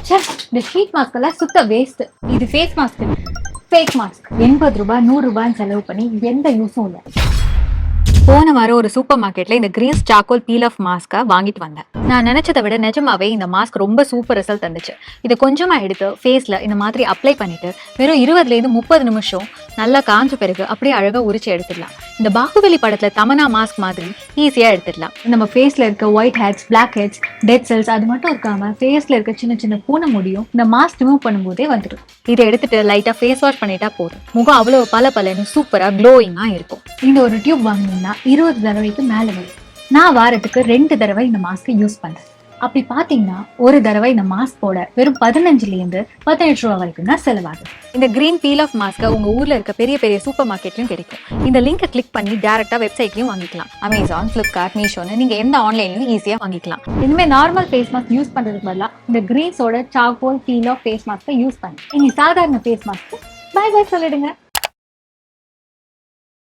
இந்த sheet mask எல்லாம் சுத்த வேஸ்ட். இது ஃபேஸ் மாஸ்க், ஃபேக் மாஸ்க். 80 ரூபாய் 100 ரூபான்னு செலவு பண்ணி எந்த யூஸும் இல்லை. போன வாரம் ஒரு சூப்பர் மார்க்கெட்ல இந்த கிரீஸ் சார்கோல் பீல் ஆஃப் மாஸ்கை வாங்கிட்டு வந்தேன். நான் நினைச்சதை விட நிஜமாவே இந்த மாஸ்க் ரொம்ப சூப்பர் ரிசல்ட் தந்துச்சு. இதை கொஞ்சமா எடுத்து ஃபேஸ்ல இந்த மாதிரி அப்ளை பண்ணிட்டு வெறும் 20 to 30 நிமிஷம் நல்லா காஞ்ச பிறகு அப்படியே அழகா உரிச்சு எடுத்துடலாம். இந்த பாகுபலி படத்துல தமனா மாஸ்க் மாதிரி ஈஸியா எடுத்துடலாம். நம்ம ஃபேஸ்ல இருக்க white heads, black heads, dead cells அது மட்டும் இருக்காம ஃபேஸ்ல இருக்க சின்ன சின்ன பூனை முடியும் இந்த மாஸ்க் ரிமூவ் பண்ணும்போதே வந்துடும். இதை எடுத்துட்டு லைட்டா ஃபேஸ் வாஷ் பண்ணிட்டா போதும். முகம் அவ்வளவு பளபளன்னு சூப்பரா க்ளோயிங்கா இருக்கும். இந்த ஒரு டியூப் வாங்கினீங்கன்னா 20 தடவைக்கு மேல வரும். நான் வாரத்துக்கு 2 தடவை இந்த மாஸ்கை யூஸ் பண்றேன். அப்படி பாத்தீங்கன்னா ஒரு தடவை இந்த மாஸ்க் போட வெறும் 15 to 18 ரூபா வரைக்கும் தான் செலவாகும். இந்த கிரீன் பீல் ஆஃப் மாஸ்கை உங்க ஊர்ல இருக்க பெரிய பெரிய சூப்பர் மார்க்கெட்லயும் கிடைக்கும். இந்த லிங்கை கிளிக் பண்ணி டைரக்டா வெப்சைட்லயும் வாங்கிக்கலாம். அமேசான், பிளிப்கார்ட், மீஷோன்னு நீங்க எந்த ஆன்லைன்லயும் ஈஸியா வாங்கிக்கலாம். இனிமே நார்மல் ஃபேஸ் மாஸ்க் யூஸ் பண்றதுக்கு பதிலா இந்த கிரீன்ஸோட சார்கோல் பீல் ஆஃப் ஃபேஸ் மாஸ்கை யூஸ் பண்ணி இனி சாதாரண ஃபேஸ் மாஸ்க் பை பை சொல்லிடுங்க.